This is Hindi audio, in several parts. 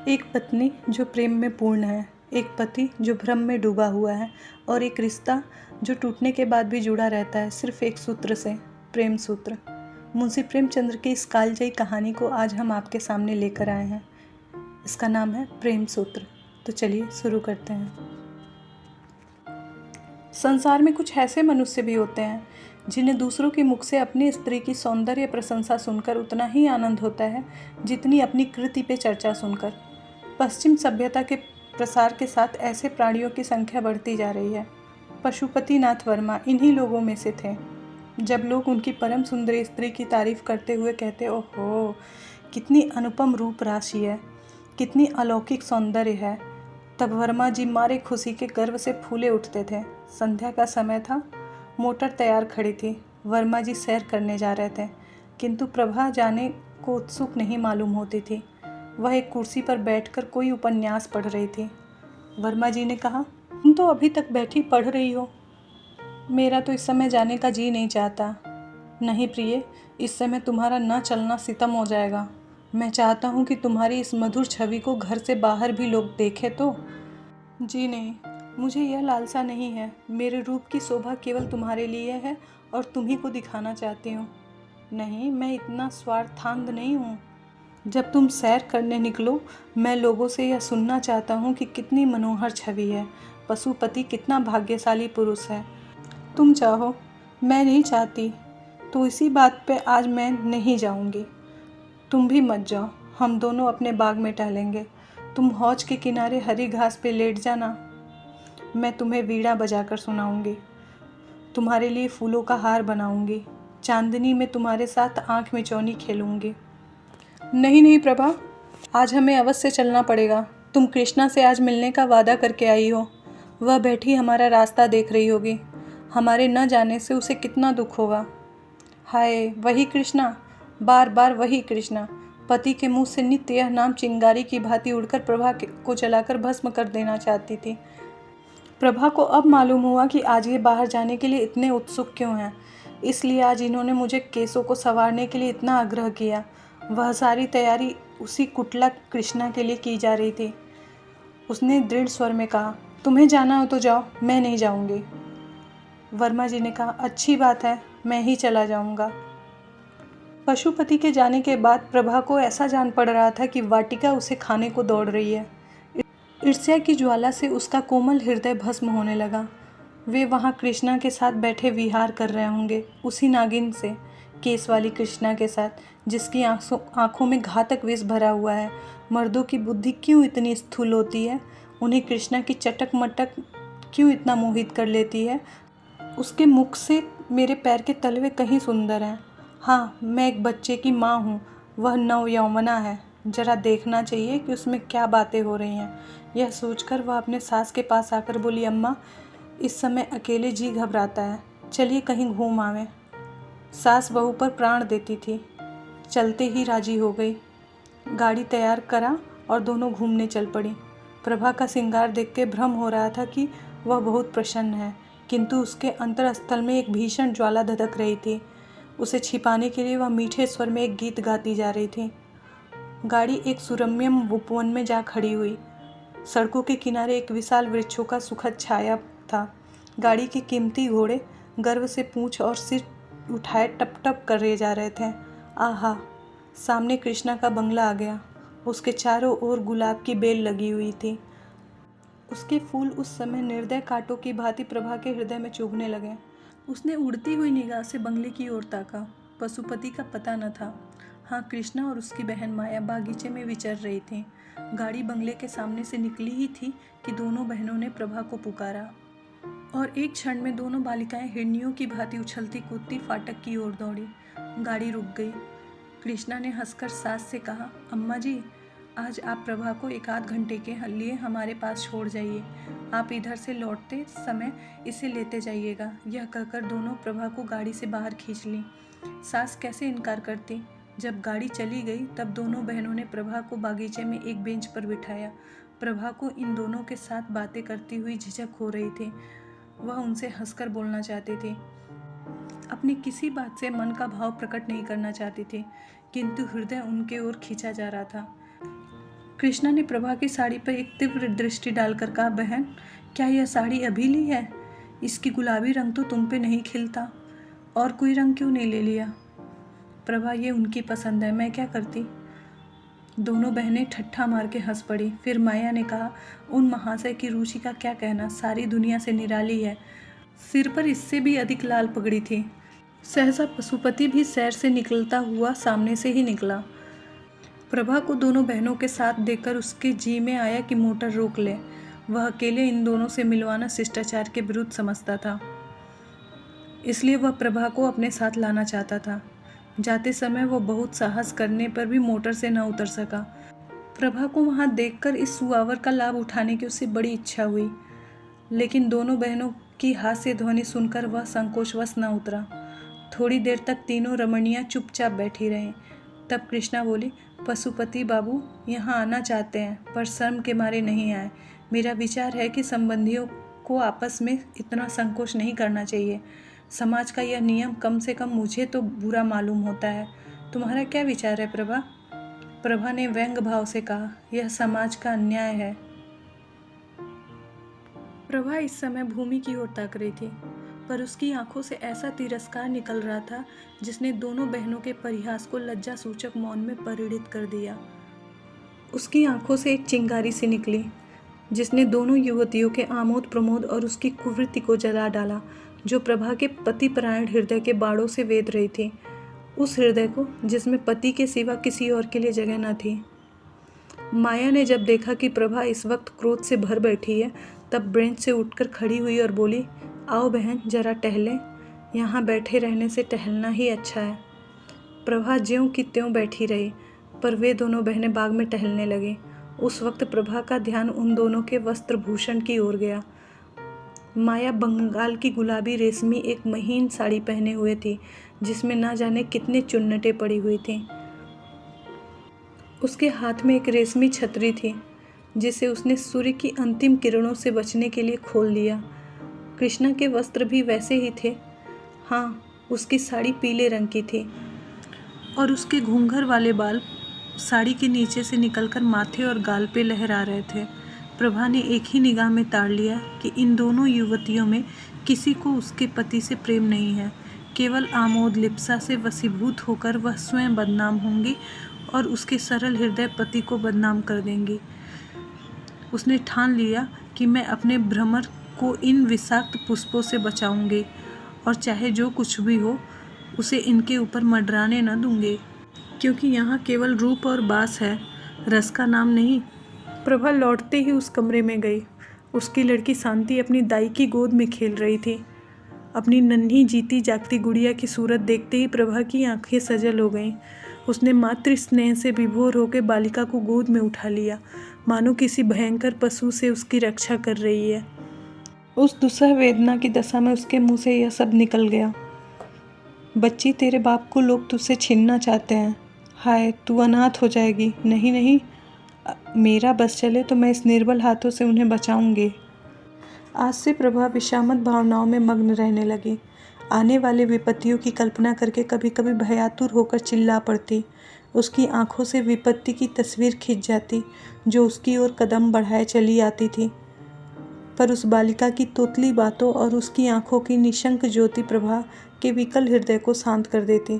एक पत्नी जो प्रेम में पूर्ण है, एक पति जो भ्रम में डूबा हुआ है और एक रिश्ता जो टूटने के बाद भी जुड़ा रहता है सिर्फ एक सूत्र से, प्रेम सूत्र। मुंशी प्रेमचंद्र की इस कालजयी कहानी को आज हम आपके सामने लेकर आए हैं। इसका नाम है प्रेम सूत्र। तो चलिए शुरू करते हैं। संसार में कुछ ऐसे मनुष्य भी होते हैं जिन्हें दूसरों के मुख से अपनी स्त्री की सौंदर्य प्रशंसा सुनकर उतना ही आनंद होता है जितनी अपनी कृति पे चर्चा सुनकर। पश्चिम सभ्यता के प्रसार के साथ ऐसे प्राणियों की संख्या बढ़ती जा रही है। पशुपतिनाथ वर्मा इन्हीं लोगों में से थे। जब लोग उनकी परम सुंदरी स्त्री की तारीफ करते हुए कहते, ओहो कितनी अनुपम रूप राशि है, कितनी अलौकिक सौंदर्य है, तब वर्मा जी मारे खुशी के गर्व से फूले उठते थे। संध्या का समय था, मोटर तैयार खड़ी थी। वर्मा जी सैर करने जा रहे थे, किंतु प्रभा जाने को उत्सुक नहीं मालूम होती थी। वह एक कुर्सी पर बैठकर कोई उपन्यास पढ़ रही थी। वर्मा जी ने कहा, तुम तो अभी तक बैठी पढ़ रही हो, मेरा तो इस समय जाने का जी नहीं चाहता। नहीं प्रिय, इस समय तुम्हारा न चलना सितम हो जाएगा। मैं चाहता हूँ कि तुम्हारी इस मधुर छवि को घर से बाहर भी लोग देखें तो। जी नहीं, मुझे यह लालसा नहीं है। मेरे रूप की शोभा केवल तुम्हारे लिए है और तुम्ही को दिखाना चाहती हूँ। नहीं, मैं इतना स्वार्थांध नहीं हूँ। जब तुम सैर करने निकलो, मैं लोगों से यह सुनना चाहता हूँ कि कितनी मनोहर छवि है, पशुपति कितना भाग्यशाली पुरुष है। तुम चाहो, मैं नहीं चाहती, तो इसी बात पे आज मैं नहीं जाऊँगी। तुम भी मत जाओ, हम दोनों अपने बाग में टहलेंगे। तुम हौज के किनारे हरी घास पे लेट जाना, मैं तुम्हें वीणा बजाकर सुनाऊंगी, तुम्हारे लिए फूलों का हार बनाऊंगी, चांदनी में तुम्हारे साथ आँख मिचौनी खेलूंगी। नहीं नहीं प्रभा, आज हमें अवश्य चलना पड़ेगा। तुम कृष्णा से आज मिलने का वादा करके आई हो। वह बैठी हमारा रास्ता देख रही होगी। हमारे न जाने से उसे कितना दुख होगा। हाय, वही कृष्णा, बार बार वही कृष्णा। पति के मुंह से नित्य यह नाम चिंगारी की भांति उड़कर प्रभा को जलाकर भस्म कर देना चाहती थी। प्रभा को अब मालूम हुआ कि आज ये बाहर जाने के लिए इतने उत्सुक क्यों हैं। इसलिए आज इन्होंने मुझे केसों को संवारने के लिए इतना आग्रह किया। वह सारी तैयारी उसी कुटला कृष्णा के लिए की जा रही थी। उसने दृढ़ स्वर में कहा, तुम्हें जाना हो तो जाओ, मैं नहीं जाऊंगी। वर्मा जी ने कहा, अच्छी बात है, मैं ही चला जाऊंगा। पशुपति के जाने के बाद प्रभा को ऐसा जान पड़ रहा था कि वाटिका उसे खाने को दौड़ रही है। ईर्ष्या की ज्वाला से उसका कोमल हृदय भस्म होने लगा। वे वहाँ कृष्णा के साथ बैठे विहार कर रहे होंगे, उसी नागिन से, केस वाली कृष्णा के साथ, जिसकी आंखों में घातक विष भरा हुआ है। मर्दों की बुद्धि क्यों इतनी स्थूल होती है? उन्हें कृष्णा की चटक मटक क्यों इतना मोहित कर लेती है? उसके मुख से मेरे पैर के तलवे कहीं सुंदर हैं। हाँ, मैं एक बच्चे की माँ हूँ, वह नव यौवना है। जरा देखना चाहिए कि उसमें क्या बातें हो रही हैं। यह सोचकर वह अपने सास के पास आकर बोली, अम्मा, इस समय अकेले जी घबराता है, चलिए कहीं घूम आवें। सास बहू पर प्राण देती थी, चलते ही राजी हो गई। गाड़ी तैयार करा और दोनों घूमने चल पड़ी। प्रभा का श्रृंगार देख के भ्रम हो रहा था कि वह बहुत प्रसन्न है, किंतु उसके अंतरस्थल में एक भीषण ज्वाला धधक रही थी। उसे छिपाने के लिए वह मीठे स्वर में एक गीत गाती जा रही थी। गाड़ी एक सुरम्यम उपवन में जा खड़ी हुई। सड़कों के किनारे एक विशाल वृक्षों का सुखद छाया था। गाड़ी के कीमती घोड़े गर्व से पूंछ और सिर उठाए टप टप करे जा रहे थे। आहा, सामने कृष्णा का बंगला आ गया। उसके चारों ओर गुलाब की बेल लगी हुई थी। उसके फूल उस समय निर्दय कांटों की भांति प्रभा के हृदय में चुभने लगे। उसने उड़ती हुई निगाह से बंगले की ओर ताका। पशुपति का पता न था। हाँ, कृष्णा और उसकी बहन माया बागीचे में विचर रही थी। गाड़ी बंगले के सामने से निकली ही थी कि दोनों बहनों ने प्रभा को पुकारा और एक क्षण में दोनों बालिकाएं हिरनियों की भांति उछलती कूदती फाटक की ओर दौड़ी। गाड़ी रुक गई। कृष्णा ने हंसकर सास से कहा, अम्मा जी, आज आप प्रभा को 1 आध घंटे के लिए हमारे पास छोड़ जाइए। आप इधर से लौटते समय इसे लेते जाइएगा। यह कहकर दोनों प्रभा को गाड़ी से बाहर खींच लीं। सास कैसे इनकार करती। जब गाड़ी चली गई तब दोनों बहनों ने प्रभा को बागीचे में एक बेंच पर बिठाया। प्रभा को इन दोनों के साथ बातें करती हुई झिझक हो रही थी। वह उनसे हंसकर बोलना चाहती थी, अपनी किसी बात से मन का भाव प्रकट नहीं करना चाहती थी, किंतु हृदय उनके ओर खींचा जा रहा था। कृष्णा ने प्रभा की साड़ी पर एक तीव्र दृष्टि डालकर कहा, बहन, क्या यह साड़ी अभी ली है? इसकी गुलाबी रंग तो तुम पे नहीं खिलता। और कोई रंग क्यों नहीं ले लिया? प्रभा, ये उनकी पसंद है, मैं क्या करती। दोनों बहनें ठट्ठा मार के हंस पड़ी। फिर माया ने कहा, उन महाशय की रुचि का क्या कहना, सारी दुनिया से निराली है। सिर पर इससे भी अधिक लाल पगड़ी थी। सहसा पशुपति भी सैर से निकलता हुआ सामने से ही निकला। प्रभा को दोनों बहनों के साथ देखकर उसके जी में आया कि मोटर रोक ले। वह अकेले इन दोनों से मिलवाना शिष्टाचार के विरुद्ध समझता था, इसलिए वह प्रभा को अपने साथ लाना चाहता था। जाते समय वो बहुत साहस करने पर भी मोटर से न उतर सका। प्रभा को वहाँ देखकर इस सुआवर का लाभ उठाने की उसे बड़ी इच्छा हुई, लेकिन दोनों बहनों की हास्य ध्वनि सुनकर वह संकोचवश न उतरा। थोड़ी देर तक तीनों रमणियाँ चुपचाप बैठी रहीं। तब कृष्णा बोली, पशुपति बाबू यहाँ आना चाहते हैं पर शर्म के मारे नहीं आए। मेरा विचार है कि संबंधियों को आपस में इतना संकोच नहीं करना चाहिए। समाज का यह नियम कम से कम मुझे तो बुरा मालूम होता है। तुम्हारा क्या विचार है प्रभा? प्रभा ने व्यंग भाव से कहा, यह समाज का अन्याय है। प्रभा इस समय भूमि की ओर ताक रही थी, पर उसकी आंखों से ऐसा तिरस्कार निकल रहा था जिसने दोनों बहनों के परिहास को लज्जा सूचक मौन में परिणित कर दिया। उसकी आंखों से एक चिंगारी सी निकली जिसने दोनों युवतियों के आमोद प्रमोद और उसकी कुवृत्ति को जला डाला, जो प्रभा के पतिपरायण हृदय के बाड़ों से वेध रही थी। उस हृदय को जिसमें पति के सिवा किसी और के लिए जगह न थी। माया ने जब देखा कि प्रभा इस वक्त क्रोध से भर बैठी है, तब बेंच से उठकर खड़ी हुई और बोली, आओ बहन, जरा टहलें। यहाँ बैठे रहने से टहलना ही अच्छा है। प्रभा ज्यों की त्यों बैठी रही, पर वे दोनों बहनें बाग में टहलने लगी। उस वक्त प्रभा का ध्यान उन दोनों के वस्त्रभूषण की ओर गया। माया बंगाल की गुलाबी रेशमी एक महीन साड़ी पहने हुए थी, जिसमें ना जाने कितने चुन्नटें पड़ी हुई थीं। उसके हाथ में एक रेशमी छतरी थी, जिसे उसने सूर्य की अंतिम किरणों से बचने के लिए खोल लिया। कृष्णा के वस्त्र भी वैसे ही थे। हाँ, उसकी साड़ी पीले रंग की थी और उसके घूंघर वाले बाल साड़ी के नीचे से निकलकर माथे और गाल पे लहरा रहे थे। प्रभा ने एक ही निगाह में ताड़ लिया कि इन दोनों युवतियों में किसी को उसके पति से प्रेम नहीं है। केवल आमोद लिप्सा से वशीभूत होकर वह स्वयं बदनाम होंगी और उसके सरल हृदय पति को बदनाम कर देंगी। उसने ठान लिया कि मैं अपने भ्रमर को इन विषाक्त पुष्पों से बचाऊंगी और चाहे जो कुछ भी हो उसे इनके ऊपर मडराने न दूंगी, क्योंकि यहाँ केवल रूप और बास है, रस का नाम नहीं। प्रभा लौटते ही उस कमरे में गई। उसकी लड़की शांति अपनी दाई की गोद में खेल रही थी। अपनी नन्ही जीती जागती गुड़िया की सूरत देखते ही प्रभा की आंखें सजल हो गईं। उसने मातृ स्नेह से विभोर होकर बालिका को गोद में उठा लिया, मानो किसी भयंकर पशु से उसकी रक्षा कर रही है। उस दुस्सह वेदना की दशा में उसके मुंह से यह सब निकल गया, बच्ची, तेरे बाप को लोग तुझसे छीनना चाहते हैं। हाय, तू अनाथ हो जाएगी। नहीं नहीं, मेरा बस चले तो मैं इस निर्बल हाथों से उन्हें बचाऊंगी। आज से प्रभा विषामत भावनाओं में मग्न रहने लगी। आने वाले विपत्तियों की कल्पना करके कभी कभी भयातुर होकर चिल्ला पड़ती। उसकी आंखों से विपत्ति की तस्वीर खिंच जाती, जो उसकी ओर कदम बढ़ाए चली आती थी। पर उस बालिका की तोतली बातों और उसकी आंखों की निशंक ज्योति प्रभा के विकल हृदय को शांत कर देती।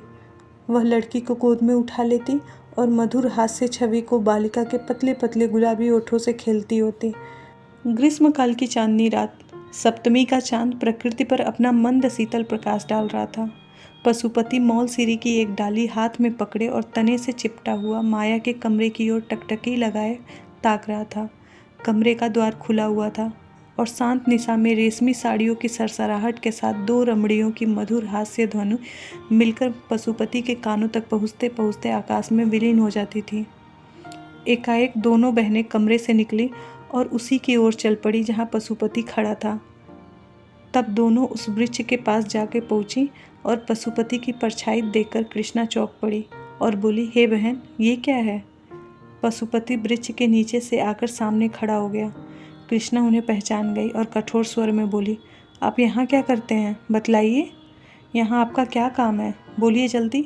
वह लड़की को गोद में उठा लेती और मधुर हास्य छवि को बालिका के पतले पतले गुलाबी ओठों से खेलती होती। ग्रीष्मकाल की चांदनी रात, सप्तमी का चांद प्रकृति पर अपना मंद शीतल प्रकाश डाल रहा था। पशुपति मौल सिरी की एक डाली हाथ में पकड़े और तने से चिपटा हुआ माया के कमरे की ओर टकटकी लगाए ताक रहा था। कमरे का द्वार खुला हुआ था और शांत निशा में रेशमी साड़ियों की सरसराहट के साथ दो रमणियों की मधुर हास्य ध्वनि मिलकर पशुपति के कानों तक पहुँचते पहुँचते आकाश में विलीन हो जाती थी। एकाएक दोनों बहनें कमरे से निकली और उसी की ओर चल पड़ी जहाँ पशुपति खड़ा था। तब दोनों उस वृक्ष के पास जाके पहुँची और पशुपति की परछाई देखकर कृष्णा चौंक पड़ी और बोली, हे बहन, ये क्या है? पशुपति वृक्ष के नीचे से आकर सामने खड़ा हो गया। कृष्णा उन्हें पहचान गई और कठोर स्वर में बोली, आप यहाँ क्या करते हैं? बतलाइए, यहाँ आपका क्या काम है? बोलिए जल्दी।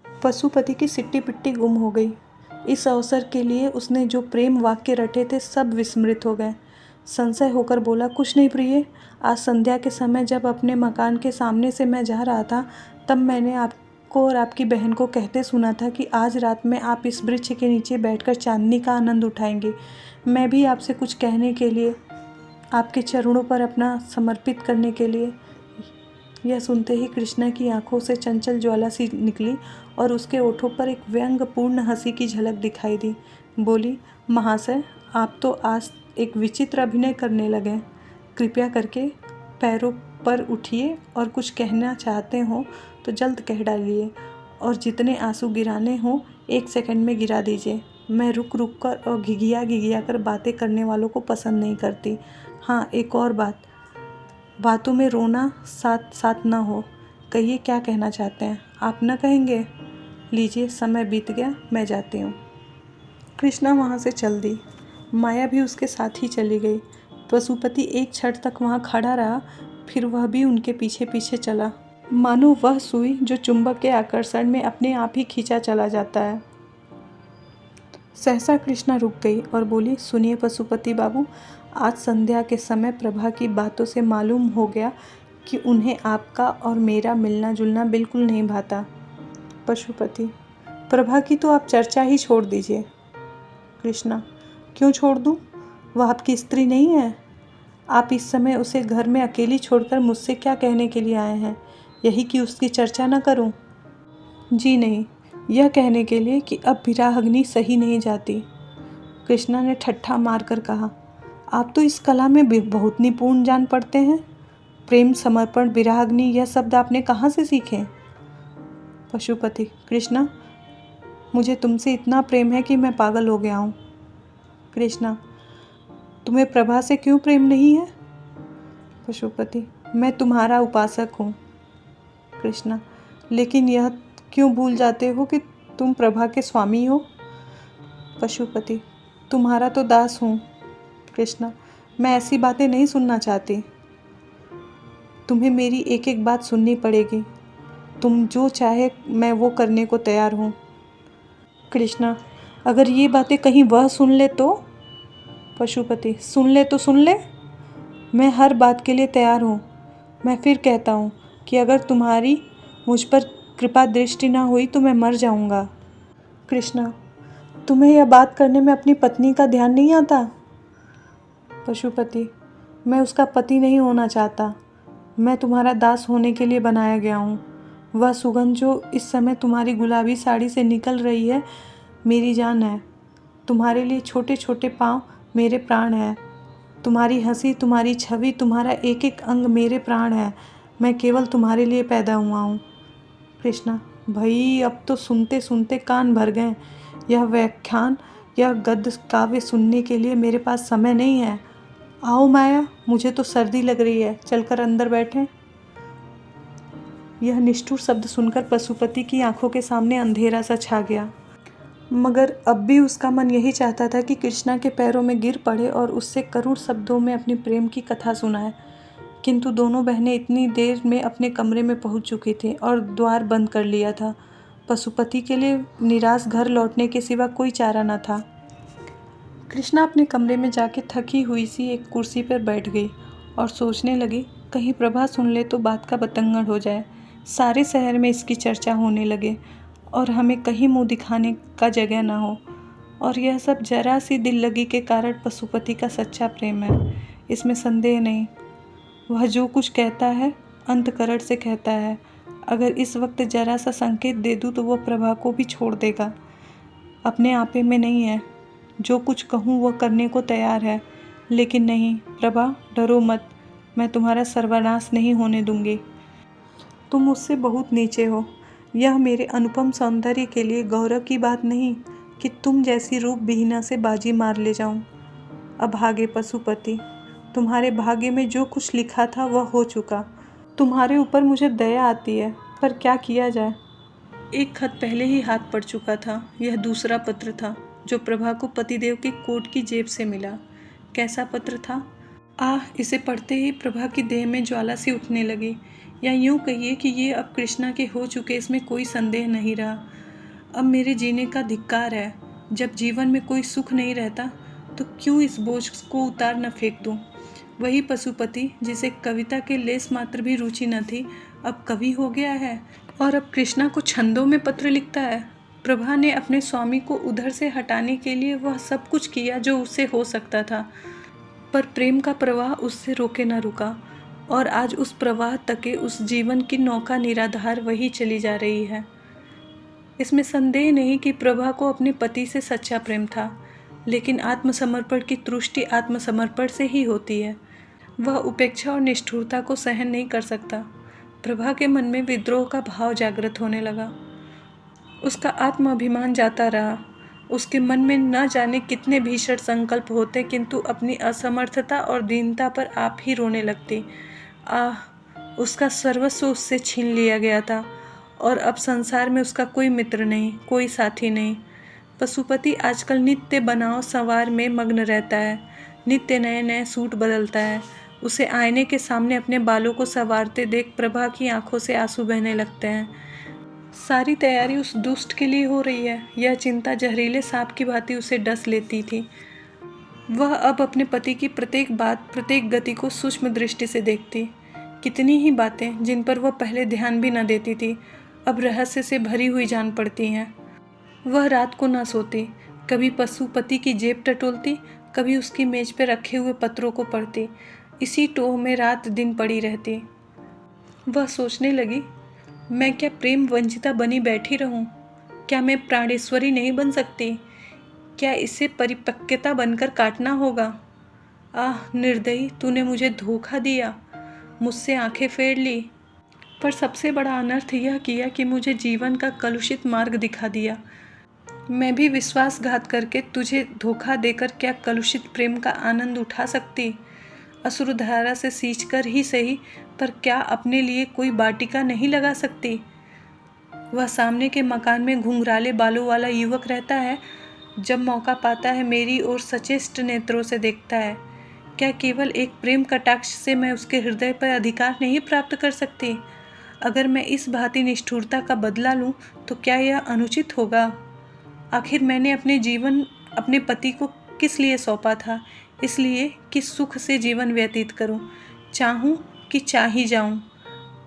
पशुपति की सिट्टी पिट्टी गुम हो गई। इस अवसर के लिए उसने जो प्रेम वाक्य रटे थे सब विस्मृत हो गए। संशय होकर बोला, कुछ नहीं प्रिय, आज संध्या के समय जब अपने मकान के सामने से मैं जा रहा था तब मैंने आपको और आपकी बहन को कहते सुना था कि आज रात में आप इस वृक्ष के नीचे बैठकर चांदनी का आनंद उठाएंगे। मैं भी आपसे कुछ कहने के लिए, आपके चरणों पर अपना समर्पित करने के लिए। यह सुनते ही कृष्णा की आंखों से चंचल ज्वाला सी निकली और उसके ओठों पर एक व्यंग्यपूर्ण हंसी की झलक दिखाई दी। बोली, महाशय, आप तो आज एक विचित्र अभिनय करने लगे। कृपया करके पैरों पर उठिए और कुछ कहना चाहते हो तो जल्द कह डालिए, और जितने आंसू गिराने हो 1 सेकंड में गिरा दीजिए। मैं रुक रुक कर और घिघिया कर बातें करने वालों को पसंद नहीं करती। हाँ, एक और बात, बातों में रोना साथ साथ ना हो। कहिए क्या कहना चाहते हैं, आप न कहेंगे? लीजिए, समय बीत गया, मैं जाती हूँ। कृष्णा वहाँ से चल दी। माया भी उसके साथ ही चली गई। पशुपति एक क्षण तक वहाँ खड़ा रहा, फिर वह भी उनके पीछे पीछे चला, मानो वह सुई जो चुंबक के आकर्षण में अपने आप ही खींचा चला जाता है। सहसा कृष्णा रुक गई और बोली, सुनिए पशुपति बाबू, आज संध्या के समय प्रभा की बातों से मालूम हो गया कि उन्हें आपका और मेरा मिलना जुलना बिल्कुल नहीं भाता। पशुपति, प्रभा की तो आप चर्चा ही छोड़ दीजिए। कृष्णा, क्यों छोड़ दूँ? वह आपकी स्त्री नहीं है? आप इस समय उसे घर में अकेली छोड़कर मुझसे क्या कहने के लिए आए हैं? यही कि उसकी चर्चा न करूं? जी नहीं, यह कहने के लिए कि अब विराहग्नि सही नहीं जाती। कृष्णा ने ठट्ठा मारकर कहा, आप तो इस कला में बहुत निपुण जान पड़ते हैं। प्रेम, समर्पण, विराहग्नि, यह शब्द आपने कहाँ से सीखे? पशुपति, कृष्णा, मुझे तुमसे इतना प्रेम है कि मैं पागल हो गया हूँ। कृष्णा, तुम्हें प्रभा से क्यों प्रेम नहीं है? पशुपति, मैं तुम्हारा उपासक हूँ। कृष्णा, लेकिन यह क्यों भूल जाते हो कि तुम प्रभा के स्वामी हो? पशुपति, तुम्हारा तो दास हूँ। कृष्णा, मैं ऐसी बातें नहीं सुनना चाहती। तुम्हें मेरी एक एक बात सुननी पड़ेगी। तुम जो चाहे मैं वो करने को तैयार हूँ। कृष्णा, अगर ये बातें कहीं वह सुन ले तो? पशुपति, सुन ले तो सुन ले, मैं हर बात के लिए तैयार हूँ। मैं फिर कहता हूँ कि अगर तुम्हारी मुझ पर कृपा दृष्टि ना हुई तो मैं मर जाऊँगा। कृष्णा, तुम्हें यह बात करने में अपनी पत्नी का ध्यान नहीं आता? पशुपति, मैं उसका पति नहीं होना चाहता। मैं तुम्हारा दास होने के लिए बनाया गया हूँ। वह सुगंध जो इस समय तुम्हारी गुलाबी साड़ी से निकल रही है मेरी जान है। तुम्हारे लिए छोटे छोटे पाँव मेरे प्राण हैं। तुम्हारी हंसी, तुम्हारी छवि, तुम्हारा एक एक अंग मेरे प्राण है। मैं केवल तुम्हारे लिए पैदा हुआ हूँ। कृष्णा, भाई अब तो सुनते सुनते कान भर गए। यह व्याख्यान, यह गद्य काव्य सुनने के लिए मेरे पास समय नहीं है। आओ माया, मुझे तो सर्दी लग रही है, चलकर अंदर बैठें। यह निष्ठुर शब्द सुनकर पशुपति की आंखों के सामने अंधेरा सा छा गया, मगर अब भी उसका मन यही चाहता था कि कृष्णा के पैरों में गिर पड़े और उससे करुण शब्दों में अपनी प्रेम की कथा सुनाए। किंतु दोनों बहनें इतनी देर में अपने कमरे में पहुंच चुकी थीं और द्वार बंद कर लिया था। पशुपति के लिए निराश घर लौटने के सिवा कोई चारा न था। कृष्णा अपने कमरे में जाके थकी हुई सी एक कुर्सी पर बैठ गई और सोचने लगी, कहीं प्रभा सुन ले तो बात का बतंगड़ हो जाए। सारे शहर में इसकी चर्चा होने लगे और हमें कहीं मुंह दिखाने का जगह ना हो। और यह सब जरा सी दिल लगी के कारण पशुपति का सच्चा प्रेम है, इसमें संदेह नहीं। वह जो कुछ कहता है अंतकरण से कहता है। अगर इस वक्त जरा सा संकेत दे दूँ तो वह प्रभा को भी छोड़ देगा। अपने आपे में नहीं है, जो कुछ कहूँ वह करने को तैयार है। लेकिन नहीं प्रभा, डरो मत, मैं तुम्हारा सर्वनाश नहीं होने दूंगी। तुम मुझसे बहुत नीचे हो। यह मेरे अनुपम सौंदर्य के लिए गौरव की बात नहीं कि तुम जैसी रूप विहीना से बाजी मार ले जाऊं। अभागे पशुपति, तुम्हारे भाग्य में जो कुछ लिखा था वह हो चुका। तुम्हारे ऊपर मुझे दया आती है, पर क्या किया जाए। एक खत पहले ही हाथ पड़ चुका था। यह दूसरा पत्र था जो प्रभा को पतिदेव की कोट की जेब से मिला। कैसा पत्र था? इसे पढ़ते ही प्रभा की देह में ज्वाला सी उठने लगी। या यूं कहिए कि ये अब कृष्णा के हो चुके, इसमें कोई संदेह नहीं रहा। अब मेरे जीने का धिक्कार है। जब जीवन में कोई सुख नहीं रहता तो क्यों इस बोझ को उतार न फेंक दूं। वही पशुपति जिसे कविता के लेस मात्र भी रुचि न थी, अब कवि हो गया है और अब कृष्णा को छंदों में पत्र लिखता है। प्रभा ने अपने स्वामी को उधर से हटाने के लिए वह सब कुछ किया जो उससे हो सकता था, पर प्रेम का प्रवाह उससे रोके न रुका और आज उस प्रवाह तके उस जीवन की नौका निराधार वही चली जा रही है। इसमें संदेह नहीं कि प्रभा को अपने पति से सच्चा प्रेम था, लेकिन आत्मसमर्पण की तुष्टि आत्मसमर्पण से ही होती है। वह उपेक्षा और निष्ठुरता को सहन नहीं कर सकता। प्रभा के मन में विद्रोह का भाव जागृत होने लगा। उसका आत्माभिमान जाता रहा। उसके मन में न जाने कितने भीषण संकल्प होते, किंतु अपनी असमर्थता और दीनता पर आप ही रोने लगती। उसका सर्वस्व उससे छीन लिया गया था और अब संसार में उसका कोई मित्र नहीं, कोई साथी नहीं। पशुपति आजकल नित्य बनाव संवार में मग्न रहता है, नित्य नए नए सूट बदलता है। उसे आईने के सामने अपने बालों को संवारते देख प्रभा की आंखों से आंसू बहने लगते हैं। सारी तैयारी उस दुष्ट के लिए हो रही है, यह चिंता जहरीले सांप की भांति उसे डस लेती थी। वह अब अपने पति की प्रत्येक बात, प्रत्येक गति को सूक्ष्म दृष्टि से देखती। कितनी ही बातें जिन पर वह पहले ध्यान भी न देती थी, अब रहस्य से भरी हुई जान पड़ती हैं। वह रात को न सोती, कभी पशुपति की जेब टटोलती, कभी उसकी मेज पर रखे हुए पत्रों को पढ़ती। इसी टोह में रात दिन पड़ी रहती। वह सोचने लगी, मैं क्या प्रेम वंचिता बनी बैठी रहूं? क्या मैं प्राणेश्वरी नहीं बन सकती? क्या इसे परिपक्वता बनकर काटना होगा? निर्दयी, तूने मुझे धोखा दिया, मुझसे आंखें फेर ली। पर सबसे बड़ा अनर्थ यह किया कि मुझे जीवन का कलुषित मार्ग दिखा दिया। मैं भी विश्वासघात करके तुझे धोखा देकर क्या कलुषित प्रेम का आनंद उठा सकती? असुरधारा से सींचकर ही सही, पर क्या अपने लिए कोई बाटिका नहीं लगा सकती? वह सामने के मकान में घुंघराले बालों वाला युवक रहता है, जब मौका पाता है मेरी ओर सचेष्ट नेत्रों से देखता है। क्या केवल एक प्रेम कटाक्ष से मैं उसके हृदय पर अधिकार नहीं प्राप्त कर सकती? अगर मैं इस भांति निष्ठुरता का बदला लूं तो क्या यह अनुचित होगा? आखिर मैंने अपने जीवन अपने पति को किस लिए सौंपा था? इसलिए कि सुख से जीवन व्यतीत करूं, चाहूं कि चाही जाऊं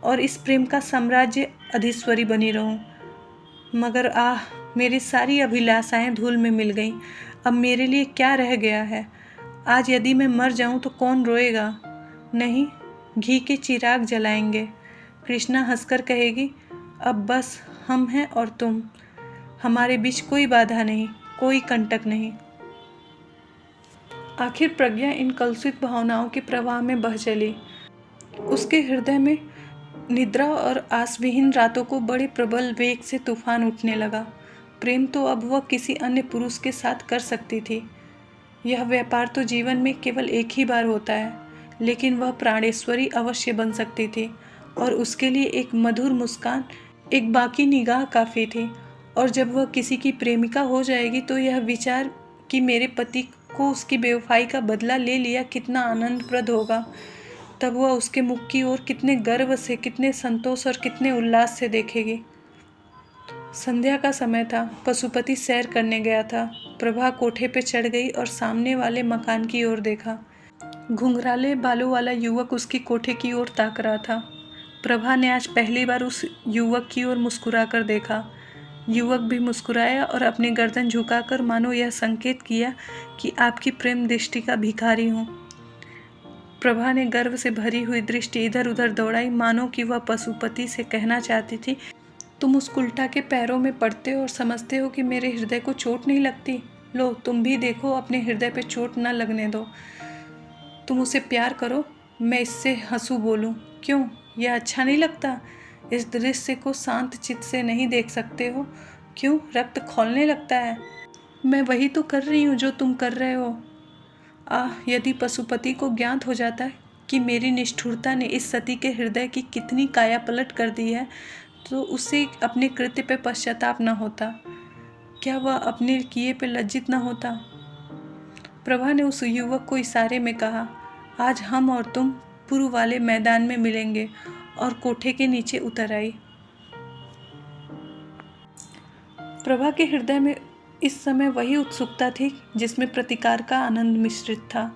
और इस प्रेम का साम्राज्य अधीश्वरी बनी रहूं। मगर मेरी सारी अभिलाषाएं धूल में मिल गईं। अब मेरे लिए क्या रह गया है? आज यदि मैं मर जाऊं तो कौन रोएगा? नहीं, घी के चिराग जलाएंगे। कृष्णा हंसकर कहेगी, अब बस हम हैं और तुम, हमारे बीच कोई बाधा नहीं, कोई कंटक नहीं। आखिर प्रज्ञा इन कलुषित भावनाओं के प्रवाह में बह चली। उसके हृदय में निद्रा और आसविहीन रातों को बड़े प्रबल वेग से तूफान उठने लगा। प्रेम तो अब वह किसी अन्य पुरुष के साथ कर सकती थी। यह व्यापार तो जीवन में केवल एक ही बार होता है, लेकिन वह प्राणेश्वरी अवश्य बन सकती थी और उसके लिए एक मधुर मुस्कान, एक बाकी निगाह काफ़ी थी। और जब वह किसी की प्रेमिका हो जाएगी तो यह विचार कि मेरे पति को उसकी बेवफाई का बदला ले लिया कितना आनंदप्रद होगा। तब वह उसके मुख की ओर कितने गर्व से, कितने संतोष और कितने उल्लास से देखेगी। संध्या का समय था। पशुपति सैर करने गया था। प्रभा कोठे पे चढ़ गई और सामने वाले मकान की ओर देखा। घुंघराले बालों वाला युवक उसकी कोठे की ओर ताक रहा था। प्रभा ने आज पहली बार उस युवक की ओर मुस्कुरा कर देखा। युवक भी मुस्कुराया और अपनी गर्दन झुकाकर मानो यह संकेत किया कि आपकी प्रेम दृष्टि का भिखारी हूँ। प्रभा ने गर्व से भरी हुई दृष्टि इधर उधर दौड़ाई, मानो कि वह पशुपति से कहना चाहती थी, तुम उस उल्टा के पैरों में पड़ते हो और समझते हो कि मेरे हृदय को चोट नहीं लगती। लो, तुम भी देखो, अपने हृदय पे चोट न लगने दो। तुम उसे प्यार करो, मैं इससे हंसू बोलूं। क्यों, यह अच्छा नहीं लगता? इस दृश्य को शांत चित्त से नहीं देख सकते हो? क्यों, रक्त खौलने लगता है? मैं वही तो कर रही हूँ जो तुम कर रहे हो। यदि पशुपति को ज्ञात हो जाता है कि मेरी निष्ठुरता ने इस सती के हृदय की कितनी काया पलट कर दी है, तो उसे अपने कृत्य पे पश्चाताप न होता। क्या वह अपने किए पे लज्जित न होता? प्रभा ने उस युवक को इशारे में कहा, आज हम और तुम पूर्व वाले मैदान में मिलेंगे, और कोठे के नीचे उतर आई। प्रभा के हृदय में इस समय वही उत्सुकता थी जिसमें प्रतिकार का आनंद मिश्रित था।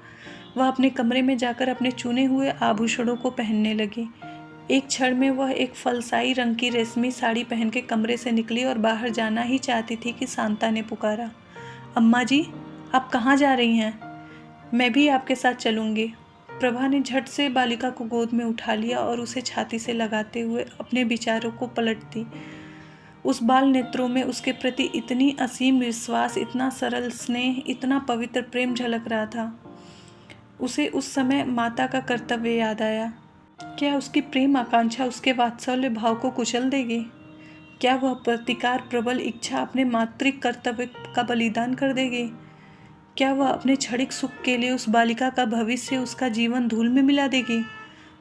वह अपने कमरे में जाकर अपने चुने हुए आभूषणों को पहनने लगी। एक क्षण में वह एक फलसाई रंग की रेशमी साड़ी पहन के कमरे से निकली और बाहर जाना ही चाहती थी कि शांता ने पुकारा, अम्मा जी, आप कहाँ जा रही हैं? मैं भी आपके साथ चलूँगी। प्रभा ने झट से बालिका को गोद में उठा लिया और उसे छाती से लगाते हुए अपने विचारों को पलट दी। उस बाल नेत्रों में उसके प्रति इतनी असीम विश्वास, इतना सरल स्नेह, इतना पवित्र प्रेम झलक रहा था। उसे उस समय माता का कर्तव्य याद आया। क्या उसकी प्रेम आकांक्षा उसके वात्सल्य भाव को कुचल देगी? क्या वह प्रतिकार प्रबल इच्छा अपने मातृक कर्तव्य का बलिदान कर देगी? क्या वह अपने क्षणिक सुख के लिए उस बालिका का भविष्य, उसका जीवन धूल में मिला देगी?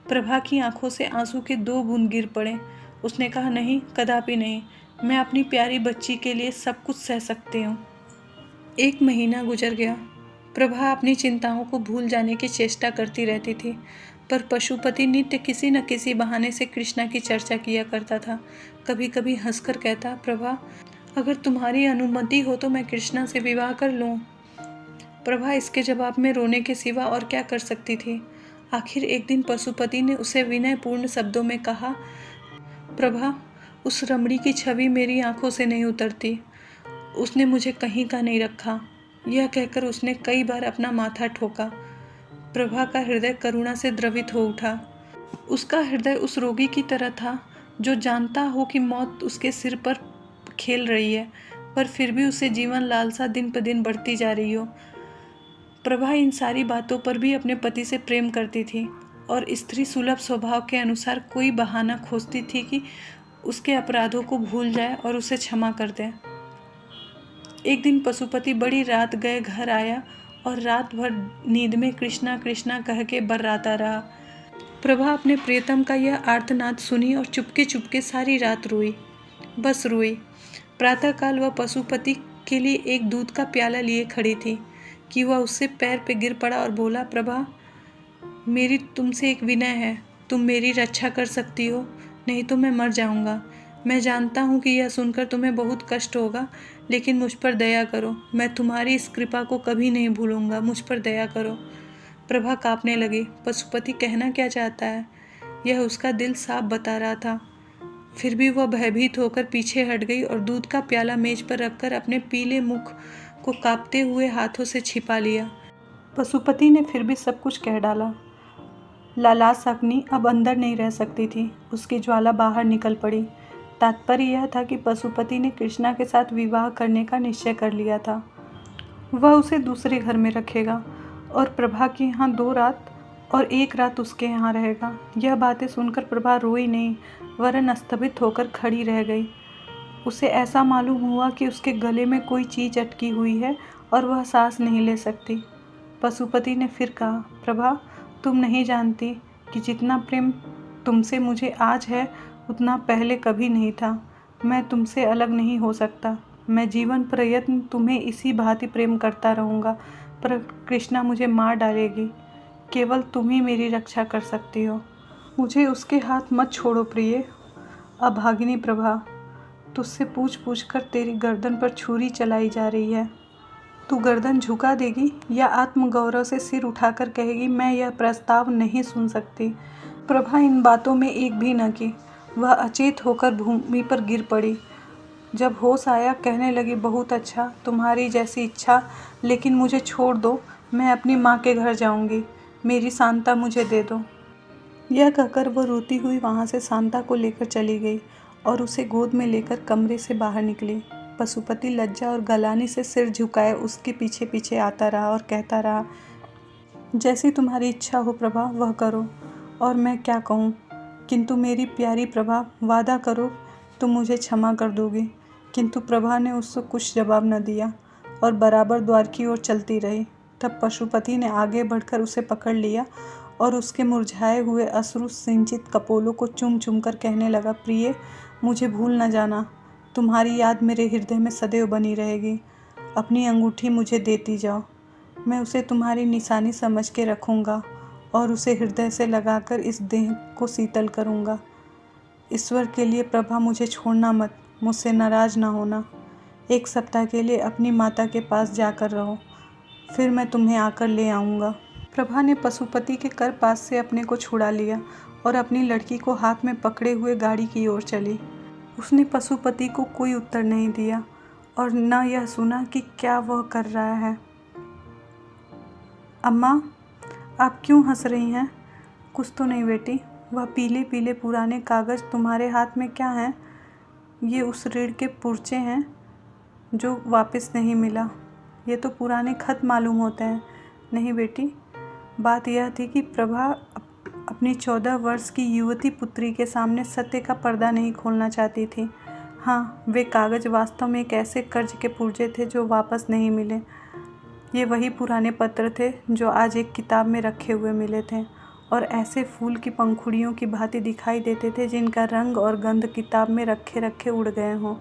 प्रभा की आंखों से आंसू के 2 बूंद गिर पड़े। उसने कहा, नहीं, कदापि नहीं। मैं अपनी प्यारी बच्ची के लिए सब कुछ सह सकती हूँ। 1 महीना गुजर गया। प्रभा अपनी चिंताओं को भूल जाने की चेष्टा करती रहती थी, पर पशुपति नित्य किसी न किसी बहाने से कृष्णा की चर्चा किया करता था। कभी कभी हंसकर कहता, प्रभा, अगर तुम्हारी अनुमति हो तो मैं कृष्णा से विवाह कर लूँ। प्रभा इसके जवाब में रोने के सिवा और क्या कर सकती थी। आखिर एक दिन पशुपति ने उसे विनयपूर्ण शब्दों में कहा, प्रभा, उस रमणी की छवि मेरी आंखों से नहीं उतरती। उसने मुझे कहीं का नहीं रखा। यह कहकर उसने कई बार अपना माथा ठोका। प्रभा का हृदय करुणा से द्रवित हो उठा। उसका हृदय उस रोगी की तरह था जो जानता हो कि मौत उसके सिर पर खेल रही है, पर फिर भी उसे जीवन लालसा दिन पर दिन बढ़ती जा रही हो। प्रभा इन सारी बातों पर भी अपने पति से प्रेम करती थी और स्त्री सुलभ स्वभाव के अनुसार कोई बहाना खोजती थी कि उसके अपराधों को भूल जाए और उसे क्षमा कर दे। एक दिन पशुपति बड़ी रात गए घर आया और रात भर नींद में कृष्णा कृष्णा कह के बर्राता रहा। प्रभा अपने प्रियतम का यह आर्तनाद सुनी और चुपके चुपके सारी रात रोई, बस रोई। प्रातःकाल वह पशुपति के लिए एक दूध का प्याला लिए खड़ी थी कि वह उससे पैर पे गिर पड़ा और बोला, प्रभा, मेरी तुमसे एक विनय है। तुम मेरी रक्षा कर सकती हो, नहीं तो मैं मर जाऊंगा। मैं जानता हूँ कि यह सुनकर तुम्हें बहुत कष्ट होगा, लेकिन मुझ पर दया करो। मैं तुम्हारी इस कृपा को कभी नहीं भूलूंगा। मुझ पर दया करो। प्रभा कांपने लगी। पशुपति कहना क्या चाहता है, यह उसका दिल साफ बता रहा था। फिर भी वह भयभीत होकर पीछे हट गई और दूध का प्याला मेज पर रखकर अपने पीले मुख को कांपते हुए हाथों से छिपा लिया। पशुपति ने फिर भी सब कुछ कह डाला। लालास अग्नि अब अंदर नहीं रह सकती थी। उसकी ज्वाला बाहर निकल पड़ी। तात्पर्य यह था कि पशुपति ने कृष्णा के साथ विवाह करने का निश्चय कर लिया था। वह उसे दूसरे घर में रखेगा और प्रभा के यहाँ 2 रात और 1 रात उसके यहाँ रहेगा। यह बातें सुनकर प्रभा रोई नहीं, वरन स्तंभित होकर खड़ी रह गई। उसे ऐसा मालूम हुआ कि उसके गले में कोई चीज़ अटकी हुई है और वह सांस नहीं ले सकती। पशुपति ने फिर कहा, प्रभा, तुम नहीं जानती कि जितना प्रेम तुमसे मुझे आज है उतना पहले कभी नहीं था। मैं तुमसे अलग नहीं हो सकता। मैं जीवन प्रयत्न तुम्हें इसी भांति प्रेम करता रहूँगा, पर कृष्णा मुझे मार डालेगी। केवल तुम ही मेरी रक्षा कर सकती हो। मुझे उसके हाथ मत छोड़ो प्रिय। अभागिनी प्रभा, तुझसे पूछ पूछ कर तेरी गर्दन पर छुरी चलाई जा रही है। तू गर्दन झुका देगी या आत्मगौरव से सिर उठाकर कहेगी, मैं यह प्रस्ताव नहीं सुन सकती। प्रभा इन बातों में एक भी न की। वह अचेत होकर भूमि पर गिर पड़ी। जब होश आया कहने लगी, बहुत अच्छा, तुम्हारी जैसी इच्छा, लेकिन मुझे छोड़ दो। मैं अपनी माँ के घर जाऊँगी। मेरी शांता मुझे दे दो। यह कहकर वह रोती हुई वहाँ से शांता को लेकर चली गई और उसे गोद में लेकर कमरे से बाहर निकली। पशुपति लज्जा और गलानी से सिर झुकाए उसके पीछे पीछे आता रहा और कहता रहा, जैसी तुम्हारी इच्छा हो प्रभा, वह करो। और मैं क्या कहूँ, किंतु मेरी प्यारी प्रभा, वादा करो तुम मुझे क्षमा कर दोगी। किंतु प्रभा ने उससे कुछ जवाब न दिया और बराबर द्वार की ओर चलती रही। तब पशुपति ने आगे बढ़कर उसे पकड़ लिया और उसके मुरझाए हुए अश्रु सिंचित कपोलों को चूम चूम कर कहने लगा, प्रिय, मुझे भूल न जाना। तुम्हारी याद मेरे हृदय में सदैव बनी रहेगी। अपनी अंगूठी मुझे देती जाओ। मैं उसे तुम्हारी निशानी समझ के रखूँगा और उसे हृदय से लगाकर इस देह को शीतल करूँगा। ईश्वर के लिए प्रभा, मुझे छोड़ना मत, मुझसे नाराज ना होना। 1 सप्ताह के लिए अपनी माता के पास जाकर रहो, फिर मैं तुम्हें आकर ले आऊँगा। प्रभा ने पशुपति के कर पास से अपने को छुड़ा लिया और अपनी लड़की को हाथ में पकड़े हुए गाड़ी की ओर चली। उसने पशुपति को कोई उत्तर नहीं दिया और न यह सुना कि क्या वह कर रहा है। अम्मा, आप क्यों हंस रही हैं? कुछ तो नहीं बेटी, वह पीले पीले पुराने कागज़ तुम्हारे हाथ में क्या हैं? ये उस ऋण के पुर्जे हैं जो वापस नहीं मिला। ये तो पुराने खत मालूम होते हैं। नहीं बेटी, बात यह थी कि प्रभा अपनी 14 वर्ष की युवती पुत्री के सामने सत्य का पर्दा नहीं खोलना चाहती थी। हाँ, वे कागज़ वास्तव में एक ऐसे कर्ज के पुर्जे थे जो वापस नहीं मिले। ये वही पुराने पत्र थे जो आज एक किताब में रखे हुए मिले थे और ऐसे फूल की पंखुड़ियों की भांति दिखाई देते थे जिनका रंग और गंध किताब में रखे रखे उड़ गए हों।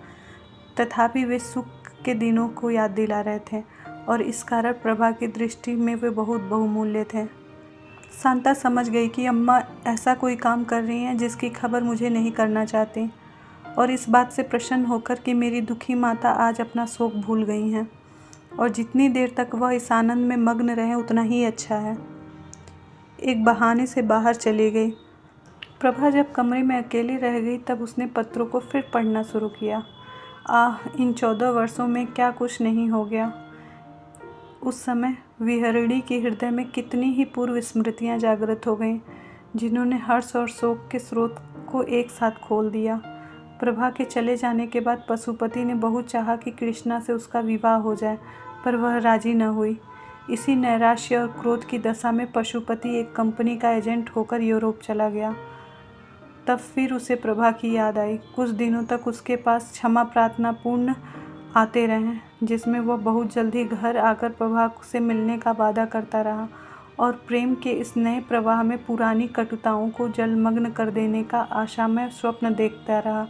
तथापि वे सुख के दिनों को याद दिला रहे थे और इस कारण प्रभा की दृष्टि में वे बहुत बहुमूल्य थे। शांता समझ गई कि अम्मा ऐसा कोई काम कर रही हैं जिसकी खबर मुझे नहीं करना चाहती, और इस बात से प्रसन्न होकर कि मेरी दुखी माता आज अपना शोक भूल गई हैं और जितनी देर तक वह इस आनंद में मग्न रहे उतना ही अच्छा है। एक बहाने से बाहर चली गई। प्रभा जब कमरे में अकेली रह गई तब उसने पत्रों को फिर पढ़ना शुरू किया। इन 14 वर्षों में क्या कुछ नहीं हो गया। उस समय विहरिणी के हृदय में कितनी ही पूर्व स्मृतियाँ जागृत हो गईं, जिन्होंने हर्ष और शोक के स्रोत को एक साथ खोल दिया। प्रभा के चले जाने के बाद पशुपति ने बहुत चाहा कि कृष्णा से उसका विवाह हो जाए, पर वह राजी न हुई। इसी नैराश्य और क्रोध की दशा में पशुपति एक कंपनी का एजेंट होकर यूरोप चला गया। तब फिर उसे प्रभा की याद आई। कुछ दिनों तक उसके पास क्षमा प्रार्थना पूर्ण आते रहे, जिसमें वह बहुत जल्दी घर आकर प्रभा से मिलने का वादा करता रहा और प्रेम के इस नए प्रवाह में पुरानी कटुताओं को जलमग्न कर देने का आशामय स्वप्न देखता रहा।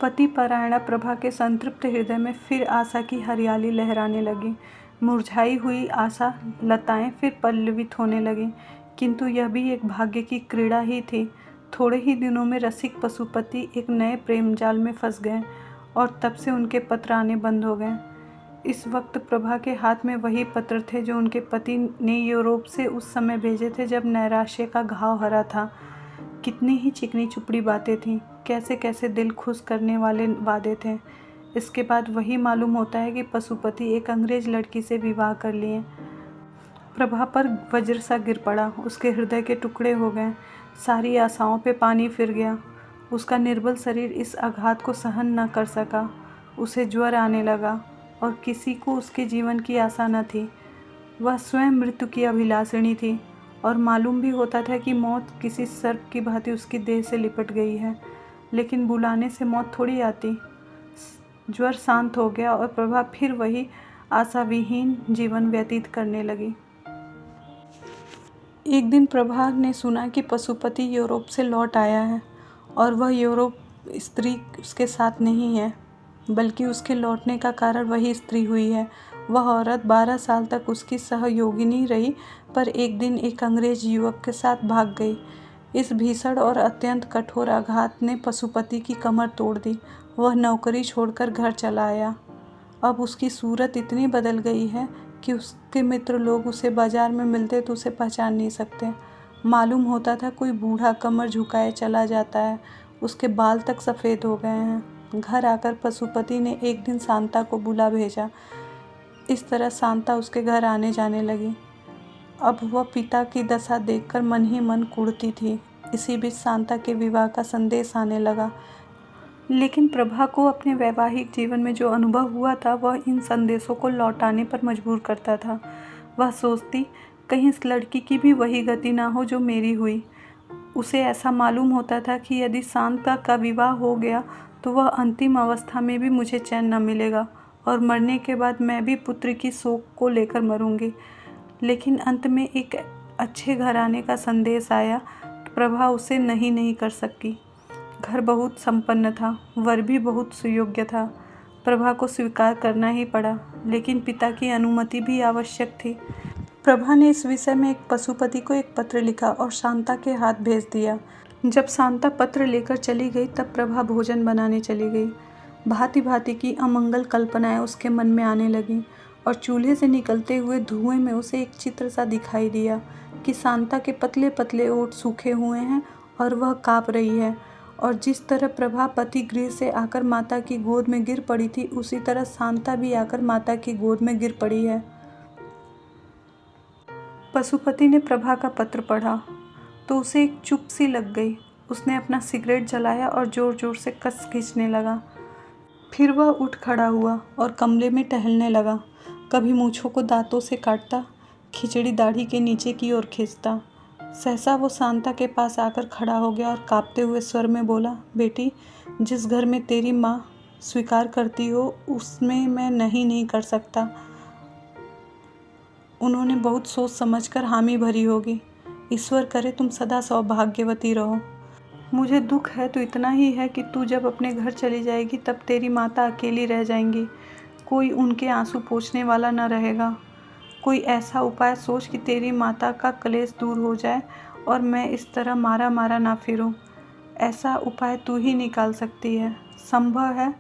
पति परायणा प्रभा के संतृप्त हृदय में फिर आशा की हरियाली लहराने लगी। मुरझाई हुई आशा लताएं फिर पल्लवित होने लगीं, किंतु यह भी एक भाग्य की क्रीड़ा ही थी। थोड़े ही दिनों में रसिक पशुपति एक नए प्रेम जाल में फंस गए और तब से उनके पत्र आने बंद हो गए। इस वक्त प्रभा के हाथ में वही पत्र थे जो उनके पति ने यूरोप से उस समय भेजे थे जब नैराश्य का घाव हरा था। कितनी ही चिकनी चुपड़ी बातें थीं, कैसे कैसे दिल खुश करने वाले वादे थे। इसके बाद वही मालूम होता है कि पशुपति एक अंग्रेज लड़की से विवाह कर लिए। प्रभा पर वज्र सा गिर पड़ा, उसके हृदय के टुकड़े हो गए, सारी आशाओं पे पानी फिर गया। उसका निर्बल शरीर इस आघात को सहन न कर सका। उसे ज्वर आने लगा और किसी को उसके जीवन की आशा न थी। वह स्वयं मृत्यु की अभिलाषिणी थी और मालूम भी होता था कि मौत किसी सर्प की भांति उसकी देह से लिपट गई है, लेकिन बुलाने से मौत थोड़ी आती। ज्वर शांत हो गया और प्रभा फिर वही आशाविहीन जीवन व्यतीत करने लगी। एक दिन प्रभा ने सुना कि पशुपति यूरोप से लौट आया है और वह यूरोप स्त्री उसके साथ नहीं है, बल्कि उसके लौटने का कारण वही स्त्री हुई है। वह औरत 12 साल तक उसकी सहयोगिनी रही, पर एक दिन एक अंग्रेज युवक के साथ भाग गई। इस भीषण और अत्यंत कठोर आघात ने पशुपति की कमर तोड़ दी। वह नौकरी छोड़कर घर चला आया। अब उसकी सूरत इतनी बदल गई है कि उसके मित्र लोग उसे बाजार में मिलते तो उसे पहचान नहीं सकते। मालूम होता था कोई बूढ़ा कमर झुकाए चला जाता है, उसके बाल तक सफ़ेद हो गए हैं। घर आकर पशुपति ने एक दिन शांता को बुला भेजा। इस तरह शांता उसके घर आने जाने लगी। अब वह पिता की दशा देखकर मन ही मन कुढ़ती थी। इसी बीच शांता के विवाह का संदेश आने लगा, लेकिन प्रभा को अपने वैवाहिक जीवन में जो अनुभव हुआ था वह इन संदेशों को लौटाने पर मजबूर करता था। वह सोचती, कहीं इस लड़की की भी वही गति ना हो जो मेरी हुई। उसे ऐसा मालूम होता था कि यदि शांता का विवाह हो गया तो वह अंतिम अवस्था में भी मुझे चैन न मिलेगा और मरने के बाद मैं भी पुत्र की शोक को लेकर मरूंगी। लेकिन अंत में एक अच्छे घराने का संदेश आया। प्रभा उसे नहीं कर सकी। घर बहुत संपन्न था, वर भी बहुत सुयोग्य था। प्रभा को स्वीकार करना ही पड़ा, लेकिन पिता की अनुमति भी आवश्यक थी। प्रभा ने इस विषय में एक पशुपति को एक पत्र लिखा और शांता के हाथ भेज दिया। जब शांता पत्र लेकर चली गई तब प्रभा भोजन बनाने चली गई। भांति भांति की अमंगल कल्पनाएं उसके मन में आने लगीं और चूल्हे से निकलते हुए धुएं में उसे एक चित्र सा दिखाई दिया कि शांता के पतले पतले ओठ सूखे हुए हैं और वह काँप रही है। और जिस तरह प्रभा पति गृह से आकर माता की गोद में गिर पड़ी थी, उसी तरह शांता भी आकर माता की गोद में गिर पड़ी है। पशुपति ने प्रभा का पत्र पढ़ा तो उसे एक चुप सी लग गई। उसने अपना सिगरेट जलाया और जोर जोर से कस खींचने लगा। फिर वह उठ खड़ा हुआ और कमरे में टहलने लगा। कभी मूंछों को दांतों से काटता, खिचड़ी दाढ़ी के नीचे की ओर खींचता। सहसा वो शांता के पास आकर खड़ा हो गया और कांपते हुए स्वर में बोला, बेटी, जिस घर में तेरी माँ स्वीकार करती हो उसमें मैं नहीं कर सकता। उन्होंने बहुत सोच समझकर हामी भरी होगी। ईश्वर करे तुम सदा सौभाग्यवती रहो। मुझे दुख है तो इतना ही है कि तू जब अपने घर चली जाएगी तब तेरी माता अकेली रह जाएंगी। कोई उनके आंसू पोंछने वाला न रहेगा। कोई ऐसा उपाय सोच कि तेरी माता का क्लेश दूर हो जाए और मैं इस तरह मारा मारा ना फिरूं। ऐसा उपाय तू ही निकाल सकती है। संभव है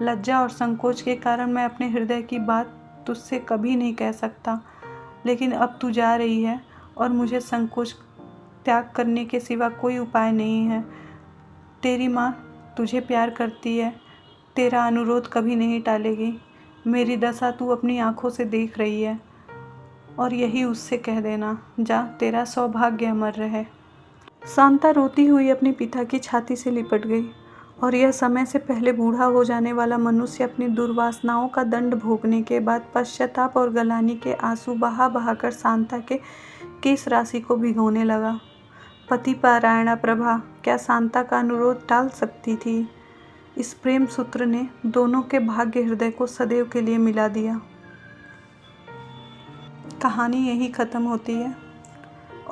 लज्जा और संकोच के कारण मैं अपने हृदय की बात तुझसे कभी नहीं कह सकता, लेकिन अब तू जा रही है और मुझे संकोच त्याग करने के सिवा कोई उपाय नहीं है। तेरी माँ तुझे प्यार करती है, तेरा अनुरोध कभी नहीं टालेगी। मेरी दशा तू अपनी आंखों से देख रही है और यही उससे कह देना। जा, तेरा सौभाग्य अमर रहे। शांता रोती हुई अपने पिता की छाती से लिपट गई और यह समय से पहले बूढ़ा हो जाने वाला मनुष्य अपनी दुर्वासनाओं का दंड भोगने के बाद पश्चाताप और गलानी के आंसू बहा बहाकर शांता के केश राशि को भिगोने लगा। पति पारायणा प्रभा क्या शांता का अनुरोध टाल सकती थी? इस प्रेम सूत्र ने दोनों के भाग्य हृदय को सदैव के लिए मिला दिया। कहानी यही खत्म होती है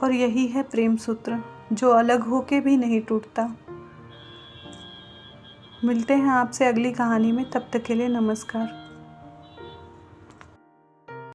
और यही है प्रेम सूत्र जो अलग होके भी नहीं टूटता। मिलते हैं आपसे अगली कहानी में, तब तक के लिए नमस्कार।